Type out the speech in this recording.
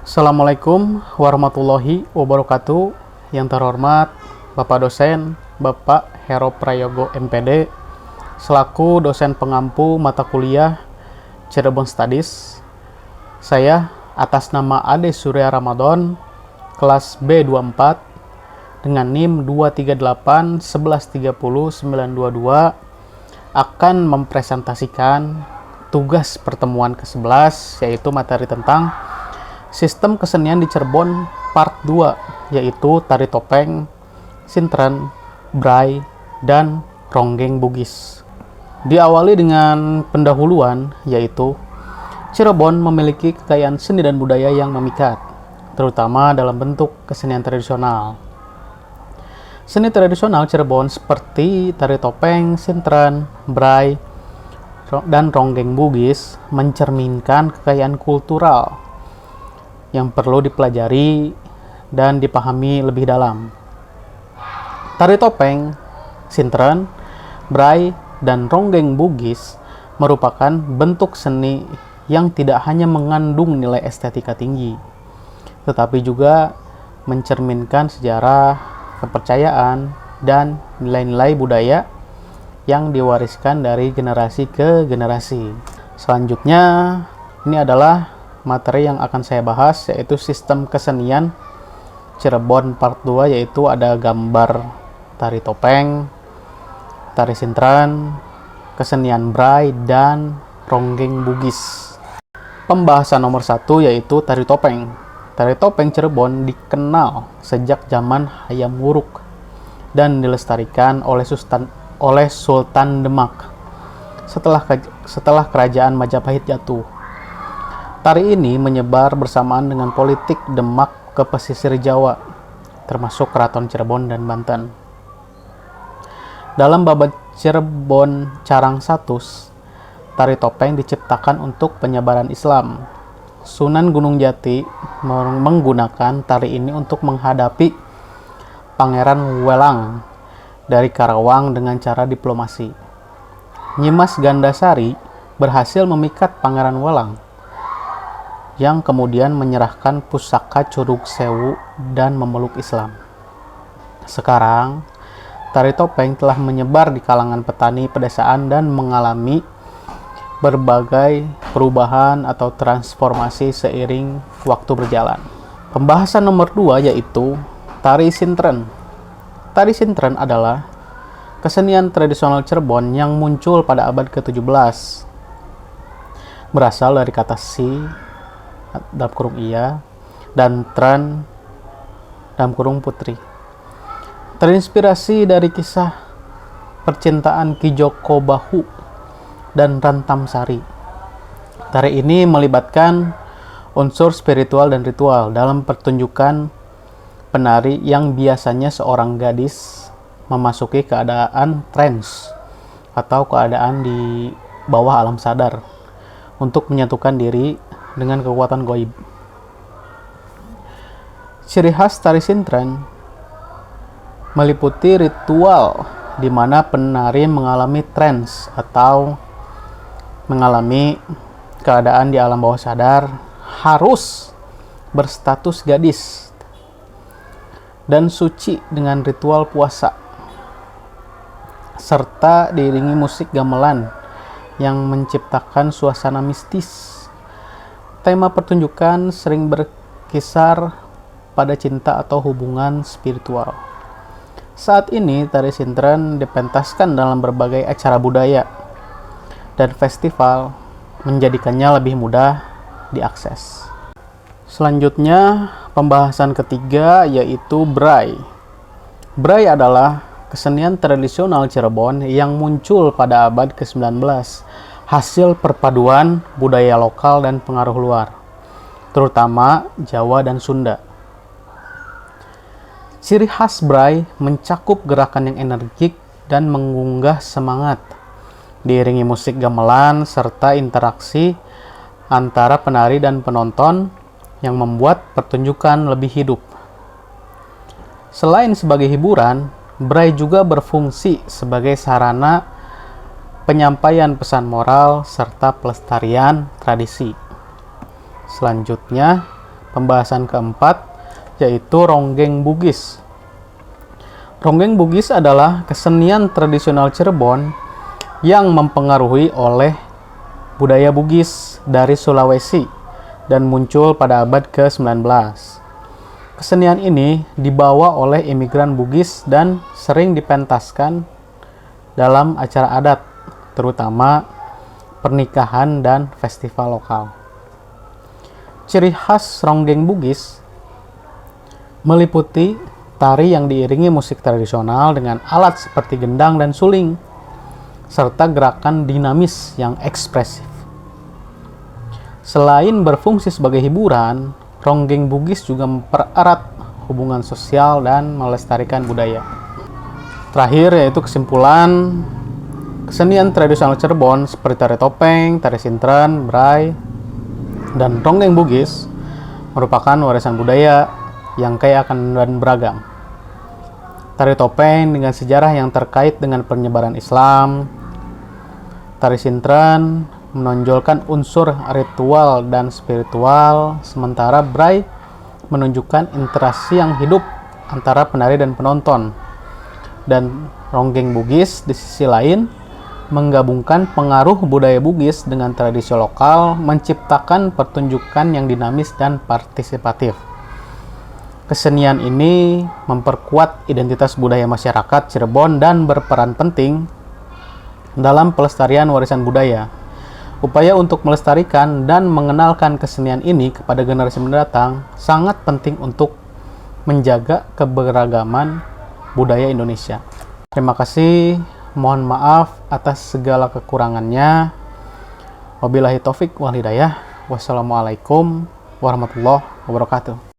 Assalamualaikum warahmatullahi wabarakatuh. Yang terhormat Bapak dosen, Bapak Hero Prayogo MPD, selaku dosen pengampu mata kuliah Cirebon Studies. Saya atas nama Ade Surya Ramadan, kelas B24 dengan NIM 238 1130 922 akan mempresentasikan tugas pertemuan ke-11, yaitu materi tentang Sistem Kesenian di Cirebon Part 2, yaitu tari topeng, sintren, bray, dan ronggeng bugis. Diawali dengan pendahuluan, yaitu Cirebon memiliki kekayaan seni dan budaya yang memikat, terutama dalam bentuk kesenian tradisional. Seni tradisional Cirebon seperti tari topeng, sintren, bray, dan ronggeng bugis mencerminkan kekayaan kultural yang perlu dipelajari dan dipahami lebih dalam. Tari topeng, sintren, bray, dan ronggeng bugis merupakan bentuk seni yang tidak hanya mengandung nilai estetika tinggi, tetapi juga mencerminkan sejarah, kepercayaan, dan nilai-nilai budaya yang diwariskan dari generasi ke generasi. Selanjutnya, ini adalah materi yang akan saya bahas, yaitu sistem kesenian Cirebon Part 2, yaitu ada gambar tari topeng, tari sintren, kesenian bray, dan ronggeng bugis. Pembahasan nomor 1 yaitu tari topeng. Tari topeng Cirebon dikenal sejak zaman Hayam Wuruk dan dilestarikan oleh Sultan Demak setelah kerajaan Majapahit jatuh. Tari ini menyebar bersamaan dengan politik Demak ke pesisir Jawa, termasuk Keraton Cirebon dan Banten. Dalam bab Cirebon Carang Satus, tari topeng diciptakan untuk penyebaran Islam. Sunan Gunung Jati menggunakan tari ini untuk menghadapi Pangeran Welang dari Karawang dengan cara diplomasi. Nyimas Gandasari berhasil memikat Pangeran Welang, yang kemudian menyerahkan pusaka Curug Sewu dan memeluk Islam. Sekarang, tari topeng telah menyebar di kalangan petani pedesaan dan mengalami berbagai perubahan atau transformasi seiring waktu berjalan. Pembahasan nomor 2 yaitu tari sintren. Tari sintren adalah kesenian tradisional Cirebon yang muncul pada abad ke-17. Berasal dari kata si dalam kurung iya dan tren dalam kurung putri. Terinspirasi dari kisah percintaan Ki Joko Bahu dan Rantam Sari. Tari ini melibatkan unsur spiritual dan ritual dalam pertunjukan penari yang biasanya seorang gadis memasuki keadaan trance atau keadaan di bawah alam sadar untuk menyatukan diri dengan kekuatan gaib. Ciri khas tari sintren meliputi ritual di mana penari mengalami trance atau mengalami keadaan di alam bawah sadar, harus berstatus gadis dan suci dengan ritual puasa, serta diiringi musik gamelan yang menciptakan suasana mistis. Tema pertunjukan sering berkisar pada cinta atau hubungan spiritual. Saat ini, tari sintren dipentaskan dalam berbagai acara budaya dan festival, menjadikannya lebih mudah diakses. Selanjutnya, pembahasan ketiga yaitu bray. Bray adalah kesenian tradisional Cirebon yang muncul pada abad ke-19, hasil perpaduan budaya lokal dan pengaruh luar, terutama Jawa dan Sunda. Ciri khas bray mencakup gerakan yang energik dan mengunggah semangat, diiringi musik gamelan serta interaksi antara penari dan penonton yang membuat pertunjukan lebih hidup. Selain sebagai hiburan, bray juga berfungsi sebagai sarana penyampaian pesan moral serta pelestarian tradisi. Selanjutnya, pembahasan keempat, yaitu Ronggeng Bugis. Ronggeng Bugis adalah kesenian tradisional Cirebon yang mempengaruhi oleh budaya Bugis dari Sulawesi dan muncul pada abad ke-19. Kesenian ini dibawa oleh imigran Bugis dan sering dipentaskan dalam acara adat, terutama pernikahan dan festival lokal. Ciri khas Ronggeng Bugis meliputi tari yang diiringi musik tradisional dengan alat seperti gendang dan suling, serta gerakan dinamis yang ekspresif. Selain berfungsi sebagai hiburan, Ronggeng Bugis juga mempererat hubungan sosial dan melestarikan budaya. Terakhir yaitu kesimpulan, kesenian tradisional Cirebon seperti tari topeng, tari sintren, berai, dan Ronggeng Bugis merupakan warisan budaya yang kaya akan dan beragam. Tari topeng dengan sejarah yang terkait dengan penyebaran Islam, tari sintren menonjolkan unsur ritual dan spiritual, sementara berai menunjukkan interaksi yang hidup antara penari dan penonton. Dan Ronggeng Bugis di sisi lain menggabungkan pengaruh budaya Bugis dengan tradisi lokal, menciptakan pertunjukan yang dinamis dan partisipatif. Kesenian ini memperkuat identitas budaya masyarakat Cirebon dan berperan penting dalam pelestarian warisan budaya. Upaya untuk melestarikan dan mengenalkan kesenian ini kepada generasi mendatang sangat penting untuk menjaga keberagaman budaya Indonesia. Terima kasih. Mohon maaf atas segala kekurangannya. Wabillahi taufik wal hidayah. Wassalamualaikum warahmatullahi wabarakatuh.